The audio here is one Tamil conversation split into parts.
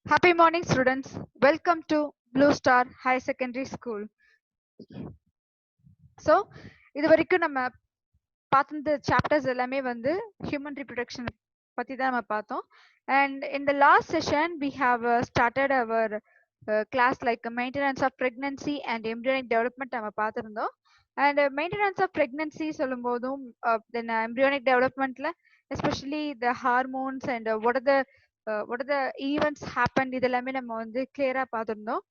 Happy morning, students. Welcome to Blue Star High Secondary School. So, இது வரைக்கும் நம்ம பார்த்த chapters எல்லாமே வந்து human reproduction பத்தி தான் நம்ம பார்த்தோம். And in the last session, we have started our class like maintenance of pregnancy and embryonic development நம்ம பார்த்திருந்தோம். And maintenance of pregnancy சொல்லும்போதும் then embryonic developmentல especially the hormones and what are the events happened இதெல்லாமே நம்ம வந்து clear-ஆ பார்த்திருந்தோம்.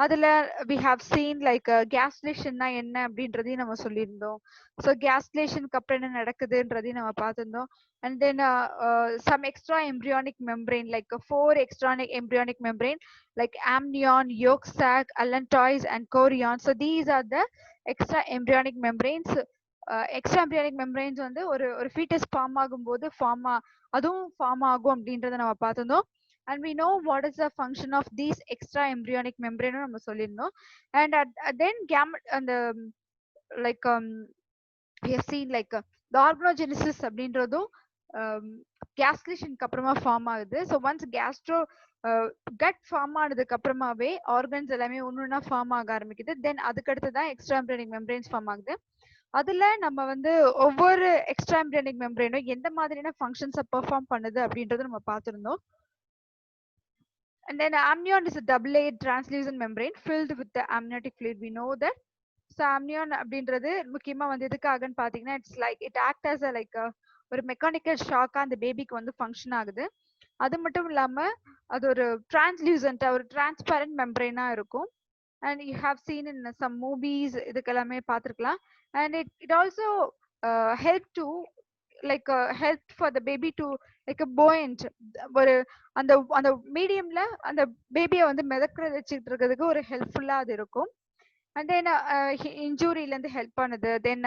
அதுல we have seen like gasulationனா என்ன அப்படின்றதையும் நம்ம சொல்லியிருந்தோம். So gasulationக்கு அப்புறம் என்ன நடக்குதுன்றதையும் நம்ம பார்த்திருந்தோம். And then some extra embryonic membrane like four extra embryonic membrane like amnion, yolk sac, allantois and chorion. So these are the extra embryonic membranes. Extra embryonic membranes வந்து ஒரு ஒரு ஃபீட்டஸ் ஃபார்ம் ஆகும்போது அதுவும் ஃபார்ம் ஆகும் அப்படின்றத நம்ம பார்த்திருந்தோம். And we know what is the function of these extra embryonic membrane நம்ம சொல்லியிருந்தோம். And then அந்த like we have seen like the organogenesis அப்படின்றதும் gastrulationக்கு அப்புறமா ஃபார்ம் ஆகுது. ஸோ ஒன்ஸ் கட் ஃபார்ம் ஆனதுக்கு அப்புறமாவே ஆர்கன்ஸ் எல்லாமே ஒன்னொன்னா ஃபார்ம் ஆக ஆரம்பிக்குது. தென் அதுக்கு அடுத்து தான் எக்ஸ்ட்ரா எம்பிரியானிக் மெம்பரைன்ஸ் ஃபார்ம் ஆகுது. அதுல நம்ம வந்து ஒவ்வொரு எக்ஸ்ட்ரா எம்பிரியானிக் மெம்பரைனும் எந்த மாதிரியான ஃபங்க்ஷன்ஸை பெர்ஃபார்ம் பண்ணுது அப்படின்றத நம்ம பார்த்திருந்தோம். And then amnion is a double-layered translucent membrane filled with the amniotic fluid. We know that. So amnion அப்படின்றது முக்கியமா வந்து எதுக்காகன்னு பாத்தீங்கன்னா it's like it act as like ஒரு மெக்கானிக்கல் ஷாக்கா அந்த பேபிக்கு வந்து ஃபங்க்ஷன் ஆகுது. அது மட்டும் இல்லாம அது ஒரு டிரான்ஸ்லூசன்டா ஒரு டிரான்ஸ்பரண்ட் மெம்பரைனா இருக்கும். And you have seen in some movies இதுக்கெல்லாமே பார்த்திருக்கலாம். And it also help to like help for the baby to like a buoyant ஒரு அந்த அந்த மீடியம்ல அந்த பேபியை வந்து மிதக்கிற வச்சுட்டு இருக்கிறதுக்கு ஒரு ஹெல்ப்ஃபுல்லா அது இருக்கும். அண்ட் தென் இன்ஜூரியில இருந்து ஹெல்ப் பண்ணுது. தென்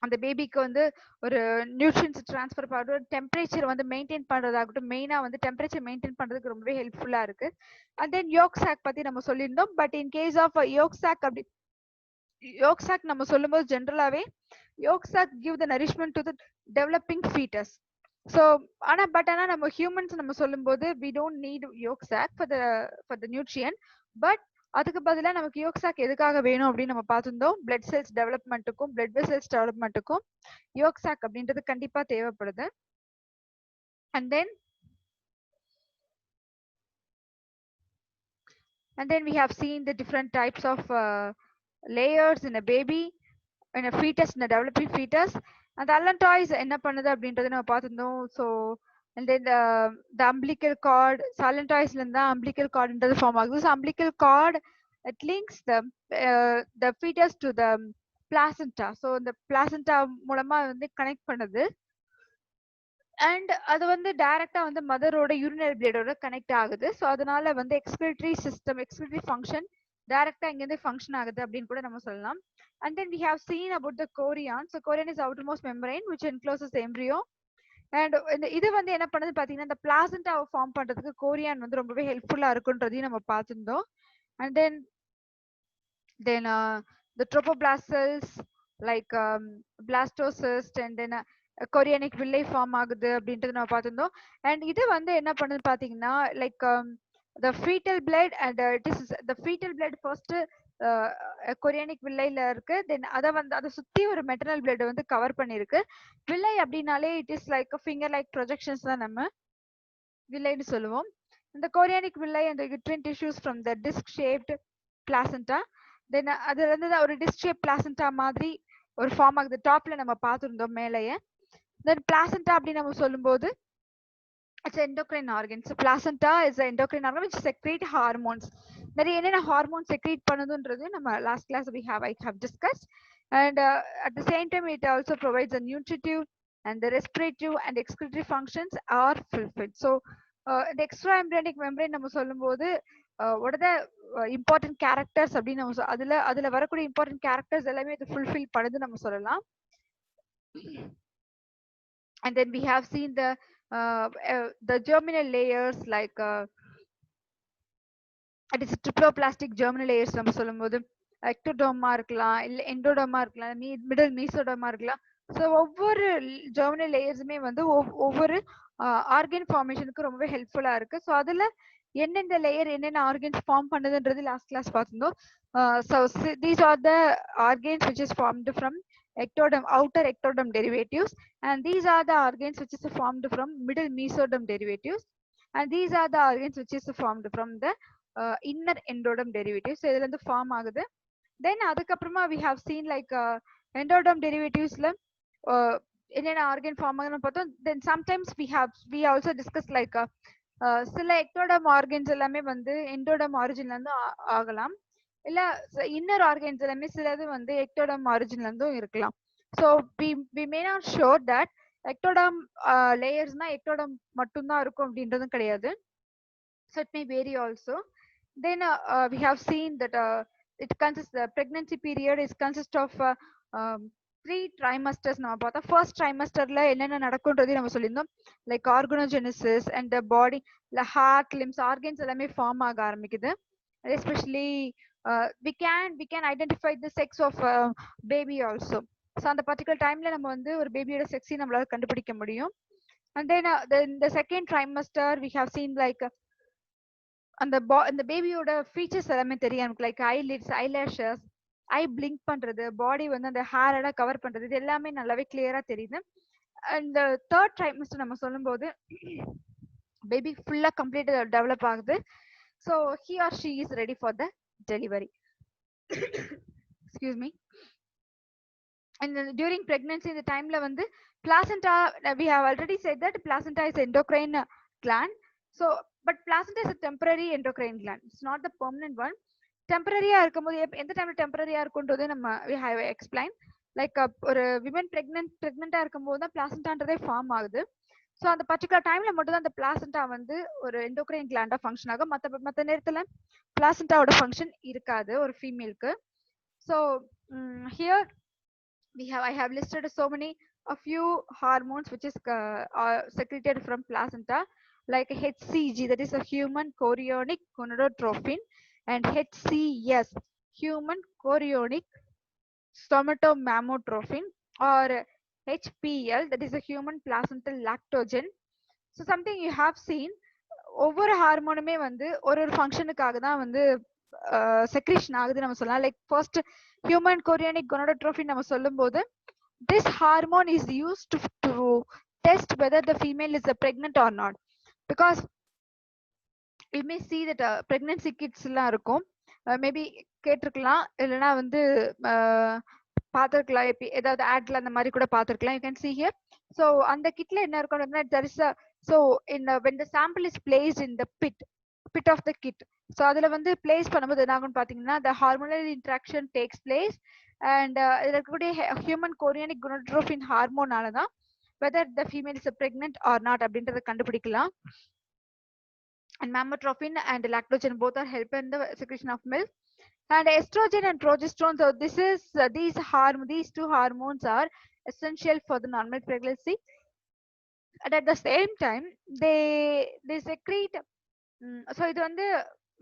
அந்த பேபிக்கு வந்து ஒரு நியூட்ரியன்ஸ் டிரான்ஸ்ஃபர் பண்ணுற டெம்பரேச்சர் வந்து மெயின்டைன் பண்றதாகட்டும், மெயினா வந்து டெம்பரேச்சர் மெயின்டைன் பண்றதுக்கு ரொம்பவே ஹெல்ப்ஃபுல்லா இருக்கு. அண்ட் தென் யோக் சாக் பத்தி நம்ம சொல்லியிருந்தோம். But in case of yolk sac அப்படி யோக் சாக் நம்ம சொல்லும்போது ஜென்ரலாவே yolk sac give the nourishment to the developing foetus. So ஆனா நம்ம ஹியூமன்ஸ் நம்ம சொல்லும்போது we don't need yolk sac for the nutrient. But அதுக்கு பதிலாக நமக்கு யோக் சாக் எதுக்காக வேணும் அப்படின்னு நம்ம பார்த்துருந்தோம். பிளட் செல்ஸ் டெவலப்மெண்ட்டுக்கும் பிளட் வெசல்ஸ் டெவலப்மெண்ட்டுக்கும் யோக் சாக் அப்படின்றது கண்டிப்பா தேவைப்படுது. And then we have seen the different types of layers in a baby, in a fetus, in a developing fetus. And the allantois என்ன பண்ணுது அப்படின்றது நம்ம பார்த்துருந்தோம். So and then the umbilical cord, allantoisல இருந்து தான் umbilical cordன்றது ஃபார்ம் ஆகுது. So umbilical cord it links the fetus to the placenta. So இந்த placenta மூலமா வந்து கனெக்ட் பண்ணுது. அண்ட் அது வந்து டைரக்டா வந்து மதரோட யூரினரி பிளேடோட கனெக்ட் ஆகுது. ஸோ அதனால வந்து எக்ஸ்பிரேட்டரி சிஸ்டம், எக்ஸ்பிரேட்டரி ஃபங்க்ஷன் டைரக்டா இங்கிருந்து ஃபங்க்ஷன் ஆகுது அப்படின்னு கூட நம்ம சொல்லலாம். And then we have seen about the chorion. So chorion is outermost membrane which encloses the embryo. And இது வந்து என்ன பண்ணுது பாத்தீங்கன்னா இந்த பிளாசண்டாவை ஃபார்ம் பண்றதுக்கு கோரியான் வந்து ரொம்பவே ஹெல்ப்ஃபுல்லா இருக்குன்றதையும் நம்ம பார்த்திருந்தோம். And then the trophoblast cells like blastocyst and then கொரியானிக் வில்லை ஃபார்ம் ஆகுது அப்படின்றது நம்ம பார்த்திருந்தோம். அண்ட் இது வந்து என்ன பண்ணுது பாத்தீங்கன்னா like the fetal blood and it is the fetal blood first கொரியானிக் வில்லைல இருக்கு. தென் அதை சுத்தி ஒரு மெட்டர்னல் பிளட் வந்து கவர் பண்ணிருக்கு. வில்லை அப்படின்னாலே it is like finger like projections தான் நம்ம வில்லைன்னு சொல்லுவோம். இந்த கொரியானிக் வில்லை அந்த uterine tissues from the disc shaped placenta. Then அதுல இருந்து ஒரு டிஸ்க் ஷேப் பிளாசண்டா மாதிரி ஒரு ஃபார்ம் ஆகுது. டாப்ல நம்ம பார்த்திருந்தோம் மேலேயே. தென் பிளாசண்டா அப்படின்னு நம்ம சொல்லும்போது it's an endocrine organ. So placenta is an endocrine organ which secrete hormones. நிறைய என்னென்ன ஹார்மோன் செக்ரீட் பண்ணுதுன்றது நம்ம last class I have discussed. And at the same time it also provides a nutritive and the respirative and excretory functions are fulfilled. So the extra embryonic membrane நம்ம சொல்லும்போது what are the important characters அப்படின்னு நம்ம அதுல வரக்கூடிய important characters எல்லாமே இது fulfill பண்ணுது நம்ம சொல்லலாம். And then we have seen the germinal layers like it is triploplastic germinal layers நம்ம சொல்லும்போது எக்டோடோமா இருக்கலாம், இல்ல எண்டோடோமா இருக்கலாம், மிடில் மீசோடோமா இருக்கலாம். ஸோ ஒவ்வொரு ஜெர்மினல் லேயர்ஸுமே வந்து ஒவ்வொரு ஆர்கன் ஃபார்மேஷனுக்கு ரொம்பவே ஹெல்ப்ஃபுல்லா இருக்கு. ஸோ அதுல என்னென்ன லேயர் என்னென்ன ஆர்கன்ஸ் ஃபார்ம் பண்ணுதுன்றது லாஸ்ட் கிளாஸ் பார்த்திருந்தோம். So these are the organs which is formed from ectoderm, outer ectoderm derivatives, and these are the organs which is formed from middle mesoderm derivatives, and these are the organs which is formed from the inner endoderm derivatives. So இதுல இருந்து ஃபார்ம் ஆகுது. Then அதுக்கப்புறமா we have seen like endoderm derivatives-ல என்னென்ன ஆர்கன் ஃபார்ம் ஆகுதுன்னு பார்த்தோம். Then sometimes we also discussed like சில ectoderm organs எல்லாமே வந்து endoderm origin-ல இருந்து ஆகலாம், இல்ல இன்னர் ஆர்கன்ஸ் எல்லாமே சிலது வந்து ectoderm origin-ல இருந்தும் இருக்கலாம். So we may not sure that ectoderm layers-னா ectoderm மட்டும் தான் இருக்கும் அப்படின்றதும் கிடையாது. So it may vary also. Then we have seen that it consists, the pregnancy period is consist of 3 trimesters. நம்ம பார்த்தா first trimesterல என்னென்ன நடக்கும்ன்றதை நம்ம சொல்லியிருந்தோம். Like organogenesis and the body, the heart, limbs, organs எல்லாமே ஃபார்ம் ஆக ஆரம்பிக்குது. Especially we can identify the sex of baby also. So அந்த particular timeல நம்ம வந்து ஒரு பேபியோட செக்ஸை நம்மளால கண்டுபிடிக்க முடியும். And then the second trimester we have seen like அந்த பேபியோட ஃபீச்சர்ஸ் எல்லாமே தெரியும். லைக் ஐலிட்ஸ், ஐலாஷஸ், ஐ பிளிங்க் பண்றது, பாடி வந்து அந்த ஹேர் எல்லாம் கவர் பண்றது, இது எல்லாமே நல்லாவே கிளியரா தெரியுது. அண்ட் தேர்ட் ட்ரைமஸ்டர் நம்ம சொல்லும்போது பேபி ஃபுல்லா கம்ப்ளீட்டா டெவலப் ஆகுது. So he or she is ready for the delivery. Excuse me. And during pregnancy, இந்த டைம்ல வந்து placenta, we have already said that placenta is endocrine gland. So but placenta is a temporary endocrine gland, it's not the permanent one. Temporary-ஆ இருக்கும்போது எந்த டைம்ல டெம்பரரியா இருக்கும்ன்றது நம்ம we have explained. Like ஒரு women pregnant-ஆ இருக்கும்போது தான் placentaன்றதே ஃபார்ம் ஆகுது. ஸோ அந்த பர்டிகுலர் டைம்ல மட்டும் தான் அந்த பிளாசண்டா வந்து ஒரு எண்டோக்ரைன் கிளாண்டா ஃபங்க்ஷன் ஆகும். மற்ற நேரத்துல பிளாசண்டாவோட ஃபங்க்ஷன் இருக்காது ஒரு ஃபீமேலுக்கு. So here I have listed a few hormones which is secreted from placenta, like HCG, that is a human chorionic gonadotropin, and HCS, human chorionic spermatomammotropin, or HPL, that is a human placental lactogen. So something you have seen, ஒவ்வொரு ஹார்மோனுமே வந்து ஒரு ஃபங்க்ஷனுக்காக தான் வந்து செக்ரீஷன் ஆகுது நம்ம சொல்லலாம். லைக் ஃபர்ஸ்ட் ஹியூமன் கொரியானிக் கொனோடோட்ரோபின் நம்ம சொல்லும்போது this hormone is used to test whether the female is pregnant or not, because you may see that pregnancy kits எல்லாம் இருக்கும், மேபி கேட்டிருக்கலாம், இல்லைன்னா வந்து பார்த்துருக்கலாம், ஏதாவது ஆட்ல அந்த மாதிரி கூட பார்த்துருக்கலாம். You can see here. So அந்த கிட்ல என்ன இருக்கும், there is a, so when the sample is placed in the pit of the kit, so அதுல வந்து பிளேஸ் பண்ணும்போது என்ன ஆகும்னு பாத்தீங்கன்னா the hormonal interaction takes place, and இதுல இருக்கக்கூடிய ஹியூமன் கொரியானிக் குனோட்ரோபின் ஹார்மோனால தான் whether the female is pregnant or not அப்படின்றத கண்டுபிடிக்கலாம். And mammotropin and lactogen both are help in the secretion of milk. And estrogen and progesterone, so this is these two hormones are essential for the normal pregnancy, and at the same time they secrete. So இது வந்து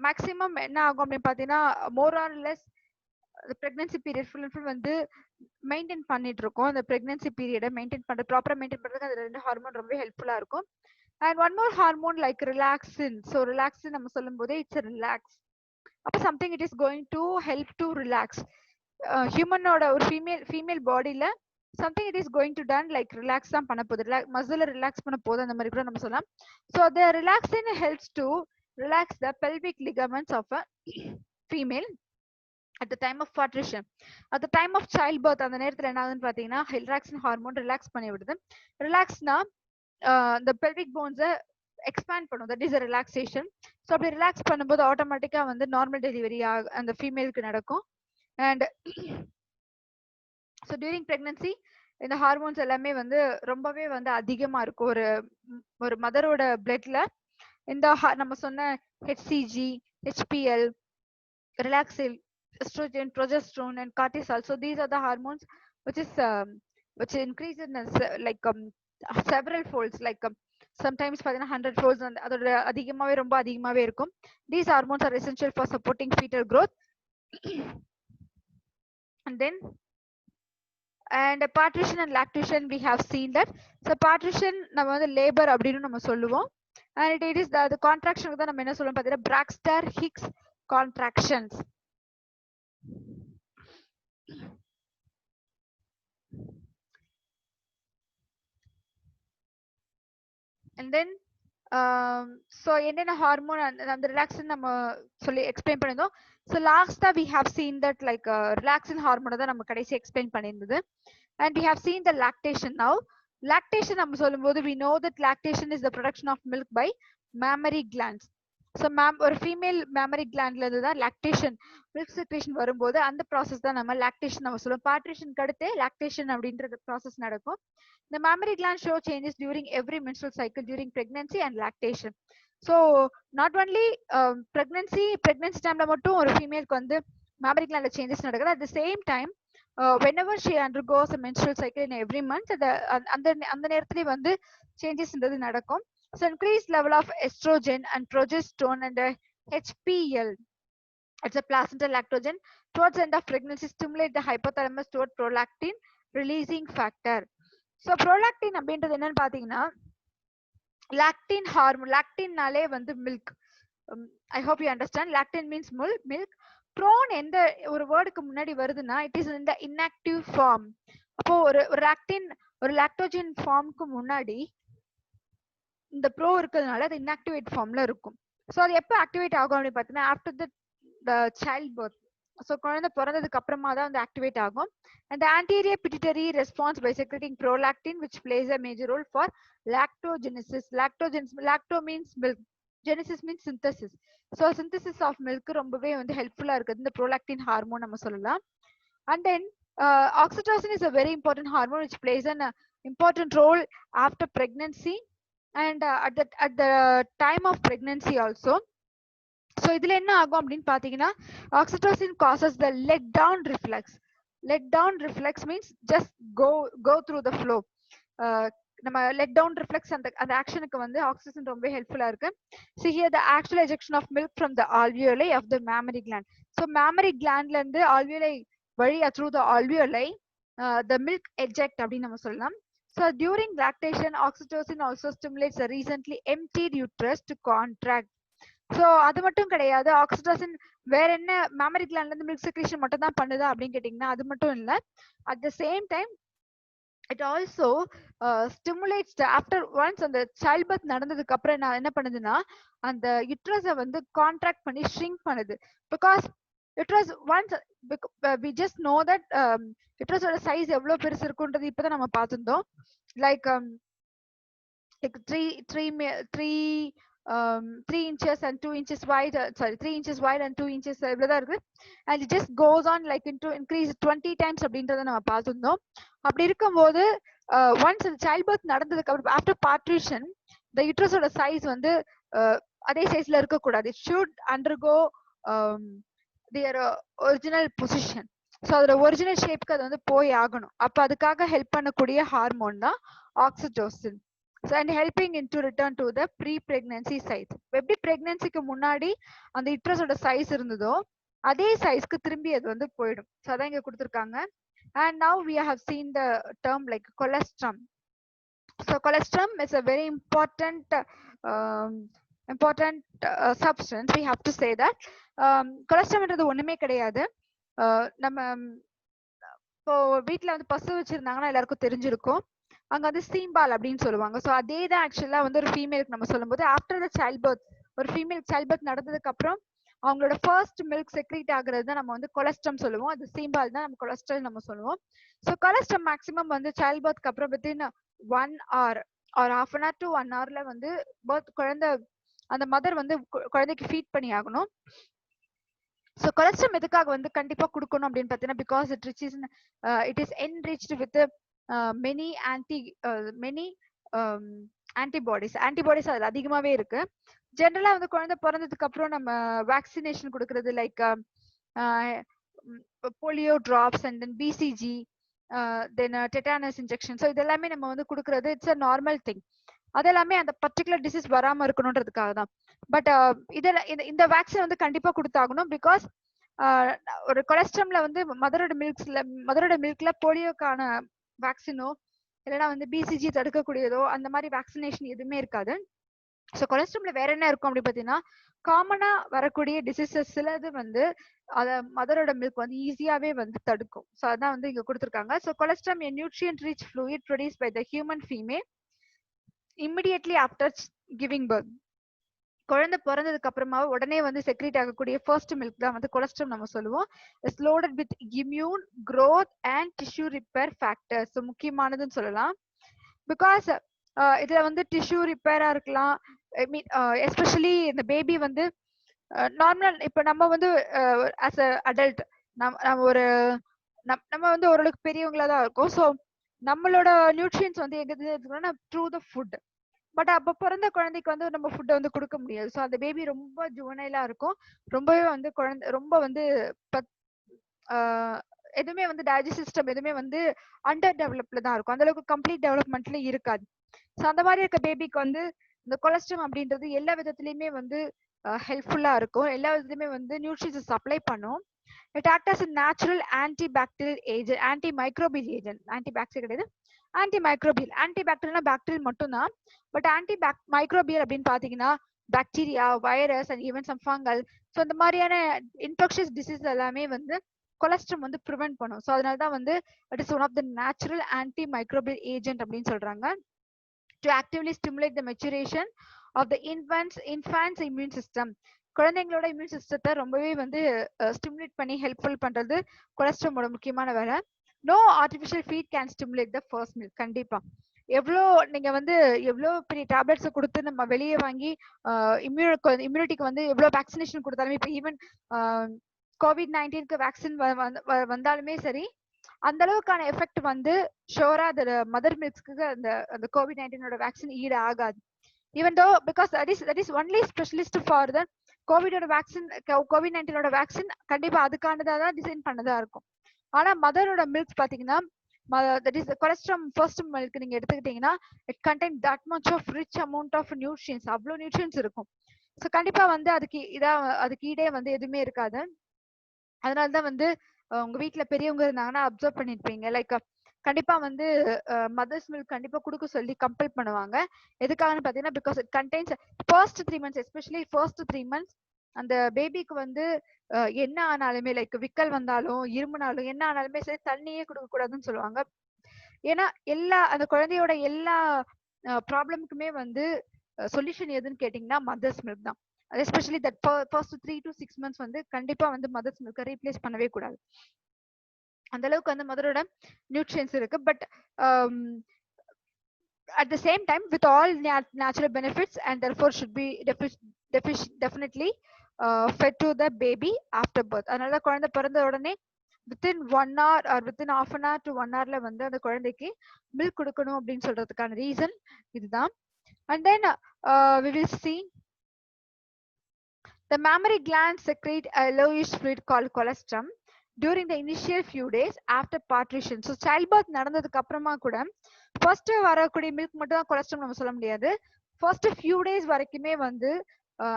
மேக்ஸிமம் என்ன ஆகும் அப்படின்னு பாத்தீங்கன்னா more or less pregnancy period full and full வந்து மெயின்டைன் பண்ணிட்டு இருக்கோம். அந்த pregnancy period மெயின்டைன் பண்ற ப்ராப்பரா மெயின்டைன் பண்றதுக்கு அந்த ரெண்டு ஹார்மோன் ரொம்ப ஹெல்ப்ஃபுல்லா இருக்கும். And one more hormone like relaxin. So relaxin நம்ம சொல்லும்போது it's a relax. அப்ப something it is going to help to relax. ஹியூமனோட ஒரு ஃபீமேல் பாடியில something it is going to done like relax தான் பண்ண போகுது, மசில ரிலாக்ஸ் பண்ண போகுது, அந்த மாதிரி கூட நம்ம சொல்லலாம். So the relaxin helps to relax the pelvic ligaments of a female at the time of parturition. At the time of childbirth, அந்த நேரத்துல என்ன ஆகுதுன்னு பாத்தீங்கன்னா relaxin ஹார்மோன் ரிலாக்ஸ் பண்ணி விடுது. ரிலாக்ஸ்னா the pelvic bones expand பண்ணும், that is a relaxation. So அப்படி ரிலாக்ஸ் பண்ணும்போது ஆட்டோமேட்டிக்கா வந்து நார்மல் டெலிவரி அந்த ஃபீமேலுக்கு நடக்கும். And so during pregnancy இந்த ஹார்மோன்ஸ் எல்லாமே வந்து ரொம்பவே வந்து அதிகமா இருக்கும் ஒரு மதரோட பிளட்ல. இந்த நம்ம சொன்ன HCG, HPL, relaxin, estrogen, progesterone, and cortisol, so these are the hormones which increase in like several folds, like sometimes 100 folds, and அதோட அதிகமாவே ரொம்ப அதிகமாவே இருக்கும். These hormones are essential for supporting fetal growth. And parturition and lactation we have seen that. So parturition நம்ம வந்து labor அப்படின்னு நம்ம சொல்லுவோம், and it is the contraction தான் நம்ம என்ன சொல்றோம் பாத்தீங்கன்னா Braxton Hicks contractions. And then so என்னென்ன ஹார்மோன் அந்த ரிலாக்ஸின் நம்ம சொல்லி எக்ஸ்பிளைன் பண்ணிருந்தோம். So lastா we have seen that like relaxin hormone தான் நம்ம கடைசி explain பண்ணிருந்தது. And we have seen the lactation now. Lactation நம்ம சொல்லும்போது we know that lactation is the production of milk by mammary glands. So ஒரு ஃபீமேல் mammary glandல இருந்து தான் lactation milk secretion வரும்போது அந்த ப்ராசஸ் தான் நம்ம lactation நம்ம சொல்லுவோம். பார்ட்ரிஷனுக்கு அடுத்து lactation அப்படின்ற ப்ராசஸ் நடக்கும். The mammary gland show changes during every menstrual cycle during pregnancy and lactation. So not only pregnancy timeல மட்டும் ஒரு ஃபீமேலுக்கு வந்து mammary glandல changes நடக்குது. At the same time whenever she undergoes a menstrual cycle in every month அந்த நேரத்துல வந்து changes நடக்கும். So increased level of estrogen and progesterone and HPL, it's a placental lactogen, towards the end of pregnancy stimulate the hypothalamus toward prolactin releasing factor. So prolactin அப்படின்றது என்னன்னு பாத்தீங்கன்னா lactin hormone. lactin நாலே வந்து milk. I hope you understand. lactin means milk. Prone எந்த ஒரு வேர்டுக்கு முன்னாடி வருதுன்னா it is in the inactive form. அப்போ ஒரு லாக்டோஜன் ஃபார்முக்கு முன்னாடி இந்த ப்ரோ இருக்கிறதுனால அது inactivate ஃபார்ம்ல இருக்கும். ஸோ அது எப்போ ஆக்டிவேட் ஆகும் அப்படின்னு பார்த்தீங்கன்னா after the child birth. So குழந்தை பிறந்ததுக்கு அப்புறமா தான் வந்து ஆக்டிவேட் ஆகும். And the anterior pituitary responds by secreting prolactin, which plays a major role for lactogenesis. Lacto means milk. Genesis means synthesis. So synthesis of milk ரொம்பவே வந்து ஹெல்ப்ஃபுல்லா இருக்குது இந்த prolactin ஹார்மோன் நம்ம சொல்லலாம். And then oxytocin is a very important hormone which plays an important role after pregnancy and at the time of pregnancy also. So இதுல என்ன ஆகும் அப்படின்னு பாத்தீங்கன்னா oxytocin causes the let down reflex. Let down reflex means just go through the flow. நம்ம let down reflex அந்த ஆக்ஷனுக்கு வந்து ஆக்சிஜன் ரொம்ப ஹெல்ப்ஃபுல்லா இருக்கு. See here the actual ejection of milk from the alveoli of the mammary gland. So mammary glandல இருந்து alveoli வழியா through the alveoli the milk eject அப்படின்னு நம்ம சொல்லலாம். So during lactation oxytocin also stimulates the recently emptied uterus to contract. So அது மட்டும் கிடையாது, ஆக்சிடோசின் வேற என்ன mammary glandல இருந்து milk secretion மட்டும் தான் பண்ணுதா அப்படின்னு கேட்டீங்கன்னா அது மட்டும் இல்ல. At the same time it also stimulates the after once அந்த child birth நடந்ததுக்கு அப்புறம் என்ன பண்ணுதுன்னா அந்த யுட்ரஸை வந்து கான்ட்ராக்ட் பண்ணி ஷ்ரிங்க் பண்ணுது. Because uterus once we just know that யுட்ரஸோட சைஸ் எவ்வளவு பெருசு இருக்குன்றது இப்பதான் நம்ம பார்த்திருந்தோம். Like 3 inches and 2 inches wide, 3 inches wide and 2 inches இவ்வளவுதான் இருக்கு. And it just goes on like into increase 20 times அப்படின்றத நம்ம பார்த்திருந்தோம். அப்படி இருக்கும்போது once the child birth நடந்ததுக்கு அப்புறம் after partition the uterus ஓட size வந்து அதே சைஸ்ல இருக்க கூடாது. It should undergo their original position. So அதோட ஒரிஜினல் ஷேப்க்கு அது வந்து போய் ஆகணும். அப்ப அதுக்காக ஹெல்ப் பண்ணக்கூடிய ஹார்மோன் தான் oxytocin. So and helping in to return to the pre-pregnancy size. எப்படி பிரெக்னன்சிக்கு முன்னாடி அந்த யுட்ரஸோட சைஸ் இருந்ததோ அதே சைஸ்க்கு திரும்பி அது வந்து போயிடும். ஸோ அதான் இங்க கொடுத்துருக்காங்க. And now we have seen the term like colostrum. So colostrum is a very important substance. We have to say that colostrum என்றது ஒண்ணுமே கிடையாது. நம்ம இப்போ வீட்டுல வந்து பசு வச்சிருந்தாங்கன்னா எல்லாருக்கும் தெரிஞ்சிருக்கும். அங்க வந்து சீம்பால் அப்படின்னு சொல்லுவாங்க. ஸோ அதே தான் ஆக்சுவலா வந்து ஒரு ஃபீமேலுக்கு நம்ம சொல்லும் போது ஆஃப்டர் த சைல்ட் பர்த் ஒரு ஃபீமேல் சைல்ட் பர்த் நடந்ததுக்கு அப்புறம் அவங்களோட ஃபர்ஸ்ட் மில்க் செக்ரீட் ஆகுறது தான் நம்ம வந்து கொலஸ்ட்ரம் சொல்லுவோம். அது சீம்பால் தான் நம்ம கொலஸ்ட்ரால் நம்ம சொல்லுவோம். ஸோ கொலஸ்ட்ரம் மேக்ஸிமம் வந்து சைல்ட் பர்த்க்கு அப்புறம் வித்தின் 1 hour ஒரு 1/2 hour to 1 hourல வந்து குழந்தை அந்த மதர் வந்து குழந்தைக்கு ஃபீட் பண்ணி ஆகணும். ஸோ கொலஸ்ட்ரம் எதுக்காக வந்து கண்டிப்பா கொடுக்கணும் அப்படின்னு பார்த்தீங்கன்னா because it is enriched with many antibodies அதுல அதிகமாவே இருக்கு. ஜெனரலா வந்து குழந்தை பிறந்ததுக்கு அப்புறம் நம்ம வேக்சினேஷன் கொடுக்கறது like polio drops and then BCG then tetanus injection. So இதெல்லாமே நம்ம வந்து கொடுக்கறது இட்ஸ் அ நார்மல் திங். அதெல்லாமே அந்த பர்டிகுலர் டிசீஸ் வராம இருக்கணும்ன்றதுக்காக தான். பட் இந்த வேக்சின் வந்து கண்டிப்பா கொடுத்தாகணும். பிகாஸ் ஒரு கொலஸ்ட்ரம்ல வந்து மதரோட மில்க்ல போலியோக்கான வேக்சினோ இல்லைன்னா வந்து பிசிஜி தடுக்கக்கூடியதோ அந்த மாதிரி வேக்சினேஷன் எதுவுமே இருக்காது. ஸோ கொலஸ்ட்ரால்ல வேற என்ன இருக்கும் அப்படி பார்த்தீங்கன்னா, காமனா வரக்கூடிய டிசீசஸ் சிலது வந்து அத மதரோட மில்க் வந்து ஈஸியாவே வந்து தடுக்கும். ஸோ அதான் வந்து இங்க குடுத்துருக்காங்க. So cholesterol a nutrient rich fluid produced by the human female immediately after giving birth. குழந்தை பிறந்ததுக்கு அப்புறமா உடனே வந்து செக்ரீட் ஆகக்கூடிய ஃபர்ஸ்ட் மில்க் தான் வந்து கொலஸ்ட்ரால் நம்ம சொல்லுவோம். It's loaded with immune growth and tissue repair factors. So முக்கியமானதுன்னு சொல்லலாம். பிகாஸ் இதுல வந்து டிஷ்யூ ரிப்பேரா இருக்கலாம். ஐ மீன் எஸ்பெஷலி இந்த பேபி வந்து நார்மல் இப்ப நம்ம வந்து ஆஸ் அ அடல்ட் நம்ம ஒரு நம்ம வந்து ஓரளவுக்கு பெரியவங்களா தான் இருக்கும். ஸோ நம்மளோட நியூட்ரியன்ஸ் வந்து எங்க இருக்குன்னா த்ரூ த ஃபுட். பட் அப்ப பிறந்த குழந்தைக்கு வந்து நம்ம ஃபுட்டை வந்து கொடுக்க முடியாது. ஸோ அந்த பேபி ரொம்ப ஜுவனைலா இருக்கும். ரொம்பவே வந்து குழந்தை ரொம்ப வந்து எதுவுமே வந்து டைஜஸ்ட் சிஸ்டம் எதுவுமே வந்து அண்டர் டெவலப்ல தான் இருக்கும். அந்த அளவுக்கு கம்ப்ளீட் டெவலப்மெண்ட்ல இருக்காது. ஸோ அந்த மாதிரி இருக்க பேபிக்கு வந்து இந்த கொலஸ்ட்ரால் அப்படின்றது எல்லா விதத்துலயுமே வந்து ஹெல்ப்ஃபுல்லா இருக்கும். எல்லா விதத்துலயுமே வந்து நியூட்ரிஷன்ஸ் சப்ளை பண்ணும். It act as natural anti bacterial agent, anti microbial agent. Anti bacterial கிடையாது, ஆன்டி மைக்ரோபியல். ஆன்டி பாக்டீரியல்னா பாக்டீரியல் மட்டும் தான். பட் ஆன்டி மைக்ரோபியல் அப்படின்னு பாத்தீங்கன்னா bacteria, virus and even some fungal. So இந்த மாதிரியான இன்ஃபெக்ஷஸ் டிசீஸ் எல்லாமே வந்து கொலஸ்ட்ரால் வந்து ப்ரிவென்ட் பண்ணும். ஸோ அதனால தான் வந்து it is one of the natural anti microbial agent அப்படின்னு சொல்றாங்க. To actively stimulate the maturation of the infant's immune system. குழந்தைங்களோட இம்யூன் சிஸ்டத்தை ரொம்பவே வந்து ஸ்டிமுலேட் பண்ணி ஹெல்ப்ஃபுல் பண்றது கொலஸ்ட்ராலோட முக்கியமான வேலை. No artificial feed can stimulate the first milk. கண்டிப்பா எவ்வளோ நீங்க வந்து எவ்வளோ பெரிய டேப்லெட்ஸை கொடுத்து நம்ம வெளியே வாங்கி இம்யூனிட்டிக்கு வந்து எவ்வளோ வேக்சினேஷன் கொடுத்தாலுமே இப்போ ஈவன் COVID-19க்கு வேக்சின் வந்தாலுமே சரி அந்த அளவுக்கான எஃபெக்ட் வந்து ஷோரா அந்த மதர் மில்க்ஸ்க்கு அந்த COVID-19ஓட வேக்சின் ஈடு ஆகாது. Even though because that is only specialist for the கோவிடோட வேக்சின். COVID-19ஓட வேக்சின் கண்டிப்பா அதுக்கானதா தான் டிசைன் பண்ணதா இருக்கும். ஆனா மதரோட மில்க்ஸ் பாத்தீங்கன்னா that is the cholesterol first milk நீங்க எடுத்துக்கிட்டீங்கன்னா it contain that much of rich amount of nutrients. அவ்வளோ நியூட்ரியன்ஸ் இருக்கும். ஸோ கண்டிப்பா வந்து அதுக்கு ஈடே வந்து எதுவுமே இருக்காது. அதனாலதான் வந்து உங்க வீட்டுல பெரியவங்க இருந்தாங்கன்னா அப்சர்வ் பண்ணிருப்பீங்க. லைக் கண்டிப்பா வந்து மதர்ஸ் மில்க் கண்டிப்பா கொடுக்க சொல்லி கம்பல் பண்ணுவாங்க. எதுக்காகன்னு பாத்தீங்கன்னா because it contains first 3 months, especially first 3 months அந்த பேபிக்கு வந்து என்ன ஆனாலுமே லைக் விக்கல் வந்தாலும் இருமுனாலும் என்ன ஆனாலுமே சரி தண்ணியே கொடுக்க கூடாதுன்னு சொல்லுவாங்க. ஏன்னா அந்த குழந்தையோட எல்லா ப்ராப்ளமுக்குமே வந்து சொல்யூஷன் எதுன்னு கேட்டீங்கன்னா மதர்ஸ் மில்க் தான். Especially that first 3 to 6 months வந்து கண்டிப்பா வந்து மதர்ஸ் மில்க் ரீப்ளேஸ் பண்ணவே கூடாது. அந்த அளவுக்கு வந்து மதரோட நியூட்ரியன்ஸ் இருக்கு. But at the same time with all natural benefits and therefore should be definitely fed to the baby after birth. அதனால குழந்தை பிறந்த உடனே within 1 hour or within half an hour to 1 hourல வந்து அந்த குழந்தைக்கு மில்க் கொடுக்கணும் அப்படின்னு சொல்றதுக்கான ரீசன் இதுதான். And then we will see the mammary glands secrete a yellowish fluid called colostrum during the initial few days after partition. So childbirth நடந்ததுக்கு அப்புறமா கூட ஃபர்ஸ்ட் வரக்கூடிய மில்க் மட்டும் தான் கொலஸ்ட்ரால் நம்ம சொல்ல முடியாது. ஃபர்ஸ்ட் ஃபியூ டேஸ் வரைக்குமே வந்து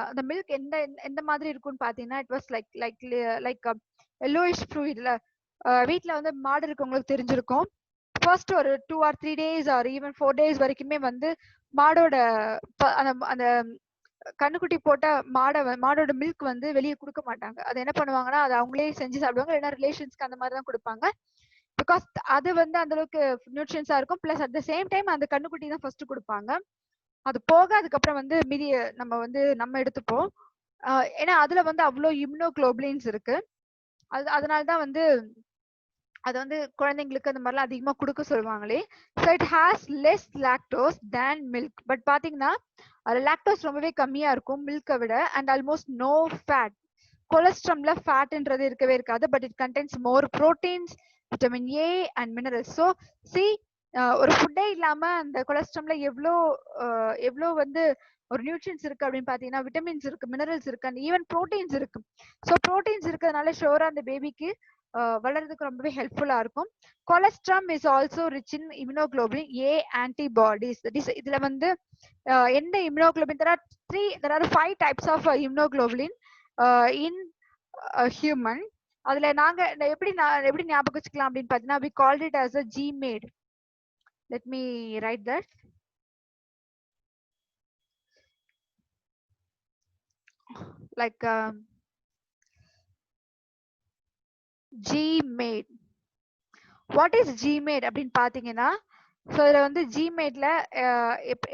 அந்த மில்க் எந்த மாதிரி இருக்கும்னு பாத்தீங்கன்னா இட் வாஸ் லைக் yellowish fluidல வீட்டுல வந்து மாடு இருக்கவங்களுக்கு தெரிஞ்சிருக்கும். ஃபர்ஸ்ட் ஒரு 2 or 3 days or even 4 days வரைக்குமே வந்து மாடோட அந்த கண்ணுக்குட்டி போட்ட மாடோட மில்க் வந்து வெளியே கொடுக்க மாட்டாங்க. அது என்ன பண்ணுவாங்கன்னா அது அவங்களே செஞ்சு சாப்பிடுவாங்க, இல்லைன்னா ரிலேஷன்ஸ்க்கு அந்த மாதிரி தான் கொடுப்பாங்க. பிகாஸ் அது வந்து அந்த அளவுக்கு நியூட்ரியன்ஸா இருக்கும். Plus at the same time அந்த கண்ணுக்குட்டி தான் ஃபர்ஸ்ட் கொடுப்பாங்க. அது போக அதுக்கப்புறம் வந்து மீதிய நம்ம எடுத்துப்போம். ஏன்னா அதுல வந்து அவ்வளோ இம்யூனோகுளோபுலின்ஸ் இருக்கு. அதனாலதான் வந்து அது வந்து குழந்தைங்களுக்கு அந்த மாதிரிலாம் அதிகமா கொடுக்க சொல்லுவாங்களே. So it has less lactose than milk. But பாத்தீங்கன்னா அது லாக்டோஸ் ரொம்பவே கம்மியா இருக்கும் மில்கை விட. And almost no fat. கொலஸ்ட்ரம்ல ஃபேட்ன்றது இருக்கவே இருக்காது. But it contains more proteins, vitamin A and minerals. So சி ஒரு ஃபுட்டே இல்லாம அந்த கொலஸ்ட்ரம்ல எவ்வளோ வந்து ஒரு நியூட்ரியன்ஸ் இருக்கு அப்படின்னு பாத்தீங்கன்னா விட்டமின்ஸ் இருக்கு, மினரல்ஸ் இருக்கு அண்ட் ஈவன் ப்ரோட்டீன்ஸ் இருக்கு. ஸோ ப்ரோட்டீன்ஸ் இருக்கிறதுனால ஷோரா அந்த பேபிக்கு வளர்றதுக்கு ரொம்பவே ஹெல்ப்ஃபுல்லா இருக்கும். Colostrum is also rich in immunoglobulin A antibodies. இதுல வந்து எந்த immunoglobulin there are 5 types of immunoglobulin in human. அதுல நாங்க எப்படி ஞாபகம் வச்சுக்கலாம் அப்படின்னு பாத்தீங்கன்னா we called it as a GMAID. Let me write that. like Gmade. What is Gmade அப்படின்னு பாத்தீங்கன்னா, ஸோ இதுல வந்து Gmadeல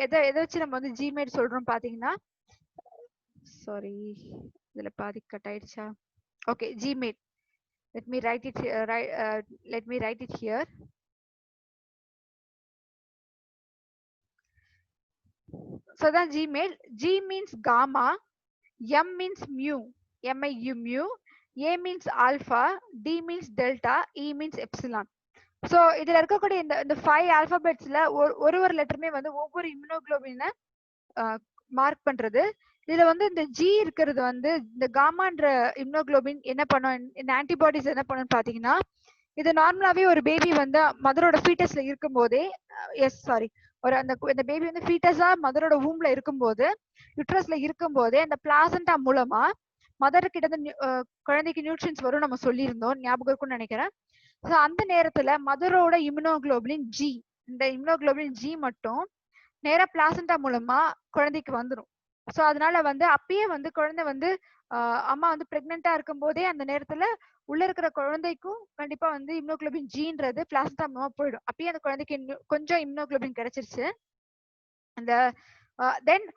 எதை எதை வச்சு நம்ம வந்து Gmade சொல்றோம் பாத்தீங்கன்னா, சாரி இதுல பாதி கட் ஆயிடுச்சா? Okay, Gmade. Let me write it here. Let me write it here. So then Gmade. G means gamma, M means mu, MIU mu, A means alpha, D means delta, E means epsilon. So இதுல இருக்கக்கூடிய இந்த 5 ஆல்பபெட்ஸ்ல ஒரு லெட்டருமே வந்து ஒவ்வொரு இம்யூனோகுளோபினை மார்க் பண்றது. இதுல வந்து இந்த ஜி இருக்கிறது வந்து இந்த காமான்ற இம்யூனோகுளோபின் என்ன பண்ணும், இந்த ஆன்டிபாடிஸ் என்ன பண்ணுன்னு பாத்தீங்கன்னா, இது நார்மலாவே ஒரு பேபி வந்து மதரோட ஃபீட்டஸ்ல இருக்கும் போதே, ஒரு அந்த பேபி வந்து ஃபீட்டஸா மதரோட வூம்ல இருக்கும்போது, யுட்ரஸ்ல இருக்கும் போதே அந்த பிளாசண்டா மூலமா மதர் கிட்ட இருந்து குழந்தைக்கு நியூட்ரியன்ஸ் வரும் நம்ம சொல்லியிருந்தோம், ஞாபகம் இருக்கும்னு நினைக்கிறேன். ஸோ அந்த நேரத்துல மதரோட இம்யூனோகுளோபின் ஜி, இந்த இம்யூனோகுளோபின் ஜி மட்டும் நேரா பிளாசண்டா மூலமா குழந்தைக்கு வந்துடும். ஸோ அதனால வந்து அப்பயே வந்து குழந்தை வந்து அம்மா வந்து பிரெக்னெண்டா இருக்கும் போதே அந்த நேரத்துல உள்ள இருக்கிற குழந்தைக்கும் கண்டிப்பா வந்து இம்யூனோகுளோபின் ஜின்றது பிளாசண்டா மூலமா போயிடும். அப்பயே அந்த குழந்தைக்கு கொஞ்சம் இம்யூனோகுளோபின் கிடைச்சிருச்சு. அந்த தென்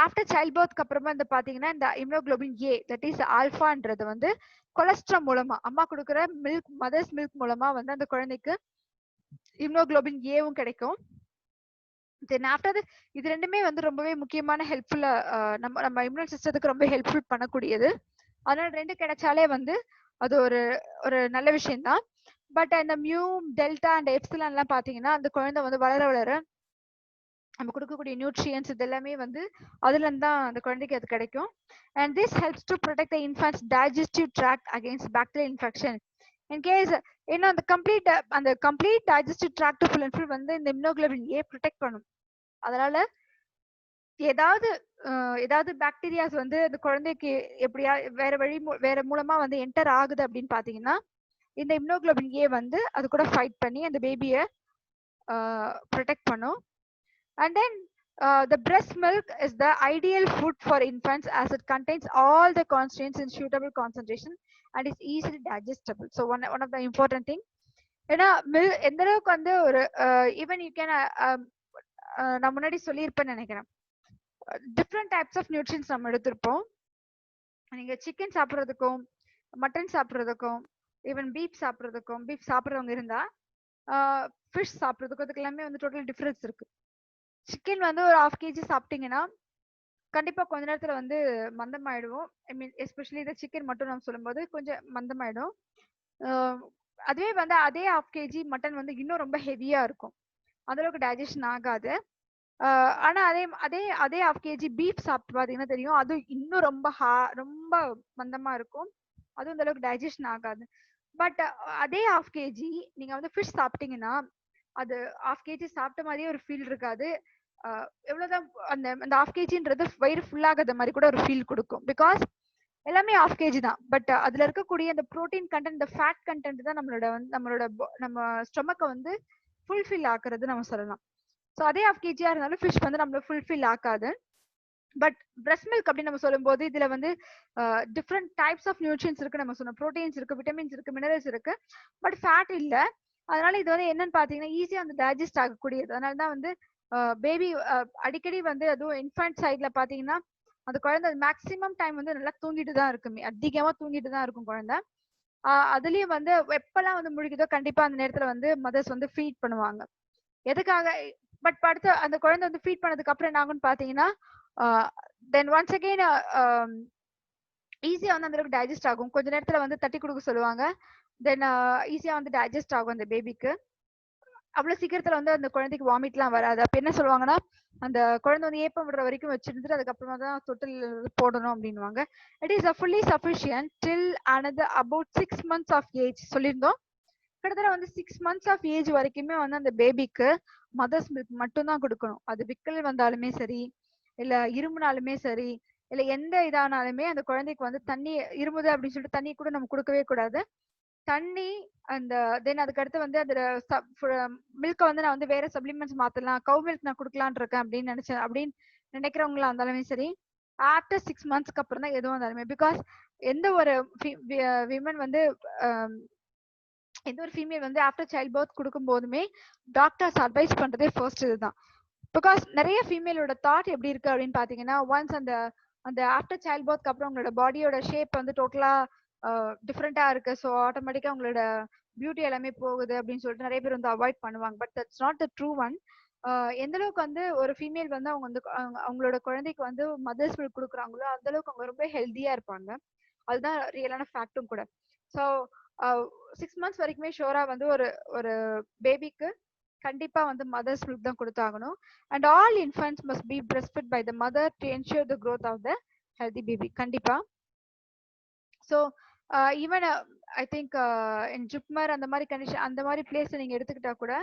ஆஃப்டர் சைல்ட் பர்த்க்கு அப்புறமா இந்த பாத்தீங்கன்னா இந்த இம்யூனோகுளோபின் ஏ, தட் இஸ் ஆல்ஃபான்றது வந்து கொலஸ்ட்ரால் மூலமா அம்மா கொடுக்குற மில்க், மதர்ஸ் மில்க் மூலமா வந்து அந்த குழந்தைக்கு இம்யூனோகுளோபின் ஏவும் கிடைக்கும். தென் ஆஃப்டர் இது ரெண்டுமே வந்து ரொம்பவே முக்கியமான ஹெல்ப்ஃபுல்லா நம்ம இம்யூன் சிஸ்டத்துக்கு ரொம்ப ஹெல்ப்ஃபுல் பண்ணக்கூடியது. அதனால ரெண்டு கிடைச்சாலே வந்து அது ஒரு ஒரு நல்ல விஷயம் தான். பட் இந்த மியூ, டெல்டா அண்ட் எப்சிலான் எல்லாம் பாத்தீங்கன்னா அந்த குழந்தை வந்து வளர வளர நம்ம கொடுக்கக்கூடிய நியூட்ரியன்ஸ் இது எல்லாமே வந்து அதுல இருந்து தான் அந்த குழந்தைக்கு அது கிடைக்கும். And this helps to protect the infant's digestive tract against bacterial infection. In case ஏன்னா அந்த complete digestive tract full and full வந்து இந்த இம்யூனோகுளோபின் ஏ ப்ரொடெக்ட் பண்ணும். அதனால ஏதாவது பாக்டீரியாஸ் வந்து அந்த குழந்தைக்கு எப்படியா வேற மூலமா வந்து என்டர் ஆகுது அப்படின்னு பாத்தீங்கன்னா, இந்த இம்யூனோகுளோபின் ஏ வந்து அது கூட ஃபைட் பண்ணி அந்த பேபியை ப்ரொடெக்ட் பண்ணும். And then the breast milk is the ideal food for infants as it contains all the constituents in suitable concentration and is easily digestible. So one of the important thing, ஏன்னா எந்த அளவுக்கு வந்து ஒரு ஈவன் யூ கேன் நான் முன்னாடி சொல்லியிருப்பேன்னு நினைக்கிறேன், டிஃப்ரெண்ட் டைப்ஸ் ஆஃப் நியூட்ரியன்ஸ் நம்ம எடுத்திருப்போம். நீங்க சிக்கன் சாப்பிட்றதுக்கும் மட்டன் சாப்பிட்றதுக்கும் ஈவன் பீஃப் சாப்பிட்றவங்க இருந்தா ஃபிஷ் சாப்பிட்றதுக்கும் அதுக்கு எல்லாமே வந்து டோட்டல் டிஃபரன்ஸ் இருக்கு. சிக்கன் வந்து ஒரு 1/2 kg சாப்பிட்டீங்கன்னா கண்டிப்பா கொஞ்ச நேரத்துல வந்து மந்தமாயிடுவோம். ஐ மீன் எஸ்பெஷலி இந்த சிக்கன் மட்டும் நம்ம சொல்லும்போது கொஞ்சம் மந்தமாயிடும். அதுவே வந்து அதே 1/2 kg மட்டன் வந்து இன்னும் ரொம்ப ஹெவியா இருக்கும், அந்த அளவுக்கு டைஜஷன் ஆகாது. ஆனா அதே அதே அதே 1/2 kg பீஃப் சாப்பிட்டு பாத்தீங்கன்னா தெரியும், அது இன்னும் ரொம்ப மந்தமா இருக்கும், அதுவும் இந்த அளவுக்கு டைஜஷன் ஆகாது. பட் அதே 1/2 kg நீங்க வந்து ஃபிஷ் சாப்பிட்டீங்கன்னா அது 1/2 kg சாப்பிட்ட மாதிரியே ஒரு ஃபீல் இருக்காது. எவ்வளவுதான் அந்த 1/2 kgன்றது வயிறு ஃபுல் ஆகாத மாதிரி கூட ஒரு ஃபீல் கொடுக்கும். பிகாஸ் எல்லாமே 1/2 kg தான், பட் அதுல இருக்கக்கூடிய அந்த ப்ரோட்டீன் கண்டென்ட், இந்த ஃபேட் கண்டென்ட் தான் நம்ம ஸ்டொமக்கை வந்து ஃபுல்ஃபில் ஆக்குறது நம்ம சொல்லலாம். ஸோ அதே 1/2 kg இருந்தாலும் ஃபிஷ் வந்து நம்மள ஃபுல்ஃபில் ஆக்காது. பட் பிரஸ்ட் மில்க் அப்படின்னு நம்ம சொல்லும்போது இதுல வந்து டிஃப்ரெண்ட் டைப்ஸ் ஆஃப் நியூட்ரியன்ஸ் இருக்கு, நம்ம சொன்ன ப்ரோட்டீன்ஸ் இருக்கு, விட்டமின்ஸ் இருக்கு, மினரல்ஸ் இருக்கு, பட் ஃபேட் இல்ல. அதனால இது வந்து என்னன்னு பாத்தீங்கன்னா ஈஸியா வந்து டைஜஸ்ட் ஆகக்கூடியது. அதனாலதான் வந்து பேபி அடிக்கடி வந்து அதுவும் இன்ஃபன்ட் சைட்ல பாத்தீங்கன்னா அந்த குழந்தை மேக்சிமம் டைம் வந்து நல்லா தூங்கிட்டு தான் இருக்குமே, அதிகமா தூங்கிட்டு தான் இருக்கும் குழந்தை. அதுலயும் வந்து எப்பெல்லாம் வந்து முழிக்குதோ கண்டிப்பா அந்த நேரத்துல வந்து மதர்ஸ் வந்து ஃபீட் பண்ணுவாங்க. எதுக்காக? பட் படுத்து அந்த குழந்தை வந்து ஃபீட் பண்ணதுக்கு அப்புறம் என்ன ஆகும்னு பாத்தீங்கன்னா தென் ஒன்ஸ் அகெயின் ஈஸியா வந்து அந்த அளவுக்கு டைஜஸ்ட் ஆகும். கொஞ்ச நேரத்துல வந்து தட்டி கொடுக்க சொல்லுவாங்க, தென் ஈஸியா வந்து டைஜஸ்ட் ஆகும் அந்த பேபிக்கு. அவ்வளவு சீக்கிரத்துல வந்து அந்த குழந்தைக்கு வாமிட் எல்லாம் வராது. அப்ப என்ன சொல்லுவாங்கன்னா அந்த குழந்தை வந்து ஏப்பம் விடுற வரைக்கும் வச்சிருந்துட்டு அதுக்கப்புறமா தான் தொட்டில் போடணும் அப்படின்வாங்க. It is fully sufficient till another about 6 months of age சொல்லியிருந்தோம். கிட்டத்தட்ட வந்து 6 months of age வரைக்குமே வந்து அந்த பேபிக்கு மதர்ஸ் மில்க் மட்டும் தான் கொடுக்கணும். அது விக்கல் வந்தாலுமே சரி, இல்ல இருமுனாலுமே சரி, இல்ல எந்த இதானாலுமே அந்த குழந்தைக்கு வந்து தண்ணி இருமுது அப்படின்னு சொல்லிட்டு தண்ணி கூட நம்ம கொடுக்கவே கூடாது. தண்ணி அந்த தென் அதுக்கு அடுத்து வந்து அந்த மில்க வந்து நான் வந்து வேற சப்ளிமெண்ட்ஸ் மாத்தலாம், கவு மில்க் நான் கொடுக்கலான் இருக்கேன் அப்படின்னு நினைக்கிறவங்களா இருந்தாலுமே சரி, ஆஃப்டர் 6 மந்த்ஸ்க்கு அப்புறம் தான் எதுவும் இருந்தாலுமே, பிகாஸ் எந்த ஒரு விமன் வந்து எந்த ஒரு ஃபீமேல் வந்து ஆஃப்டர் சைல்ட் பர்த் கொடுக்கும் போதுமே டாக்டர்ஸ் அட்வைஸ் பண்றதே ஃபர்ஸ்ட் இதுதான். பிகாஸ் நிறைய ஃபீமேலோட தாட் எப்படி இருக்கு அப்படின்னு பாத்தீங்கன்னா, ஒன்ஸ் அந்த அந்த ஆஃப்டர் சைல்ட் பர்த்க்கு அப்புறம் உங்களோட பாடியோட ஷேப் வந்து டோட்டலா டிஃப்ரெண்டா இருக்கு, ஸோ ஆட்டோமேட்டிக்கா உங்களோட பியூட்டி எல்லாமே போகுது அப்படின்னு சொல்லிட்டு நிறைய பேர் வந்து அவாய்ட் பண்ணுவாங்க. But that's not the true one. எந்த அளவுக்கு வந்து ஒரு ஃபீமேல் வந்து அவங்க வந்து அவங்களோட குழந்தைக்கு வந்து மதர்ஸ் மில்க் கொடுக்குறாங்களோ அந்த அளவுக்கு அவங்க ரொம்ப ஹெல்த்தியா இருப்பாங்க. அதுதான் ரியலான ஃபேக்டும் கூட. ஸோ 6 மந்த்ஸ் வரைக்குமே ஷோரா வந்து ஒரு ஒரு பேபிக்கு கண்டிப்பா வந்து மதர்ஸ் மில்க் தான் கொடுத்தாகணும். And all infants must be breast by the mother to ensure the growth of the healthy baby. கண்டிப்பா. So even I think in JIPMER அந்த மாதிரி கண்டிஷன் அந்த மாதிரி பிளேஸ் நீங்க எடுத்துக்கிட்டா கூட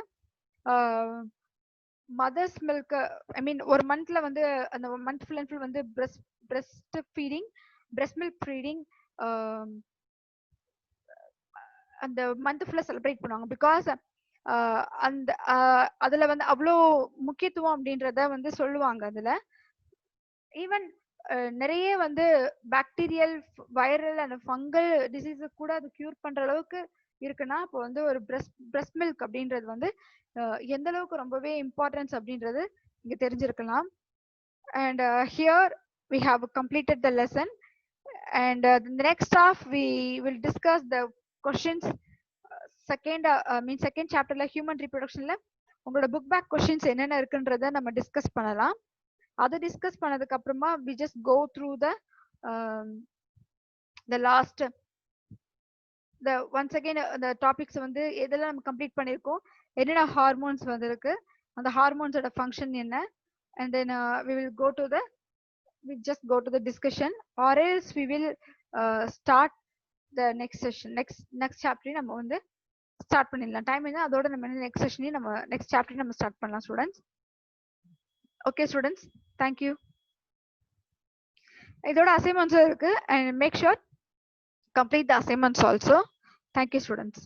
மதர்ஸ் மில்க் ஐ மீன் ஒரு மந்த்ல வந்து அந்த மந்த் ஃபுல் அண்ட் ஃபுல் வந்து breast feeding, breast milk feeding அந்த மந்த் ஃபுல்லா செலிப்ரேட் பண்ணுவாங்க. பிகாஸ் அந்த அதுல வந்து அவ்வளோ முக்கியத்துவம் அப்படின்றத வந்து சொல்லுவாங்க. அதுல ஈவன் நிறைய வந்து bacterial, viral and fungal disease கூட அது கியூர் பண்ற அளவுக்கு இருக்குன்னா, அப்போ வந்து ஒரு பிரஸ்ட் மில்க் அப்படின்றது வந்து எந்த அளவுக்கு ரொம்பவே இம்பார்ட்டன்ஸ் அப்படின்றது இங்க தெரிஞ்சிருக்கலாம். And here we have completed the lesson, and the next half we will discuss the questions. Second சாப்டர்ல ஹியூமன் ரீப்ரொடக்ஷன்ல உங்களோட புக் பேக் கொஸ்டின்ஸ் என்னென்ன இருக்குன்றத நம்ம டிஸ்கஸ் பண்ணலாம். அதை டிஸ்கஸ் பண்ணதுக்கு அப்புறமா we just go through the last once again the topics வந்து எதெல்லாம் நம்ம கம்ப்ளீட் பண்ணிருக்கோம், என்னென்ன ஹார்மோன்ஸ் வந்து இருக்கு, அந்த ஹார்மோன்ஸோட ஃபங்க்ஷன் என்ன, and then we just go to the discussion, or else we will start the next session. next chapter நம்ம வந்து ஸ்டார்ட் பண்ணிடலாம். டைம் இருந்தா அதோட நம்ம நெக்ஸ்ட் செஷனையும் நம்ம நெக்ஸ்ட் சாப்டர் நம்ம ஸ்டார்ட் பண்ணலாம் ஸ்டூடெண்ட்ஸ். Okay students, thank you. இதோட அசைன்மெண்ட்ஸும் இருக்கு, and make sure complete the assignments also. Thank you students.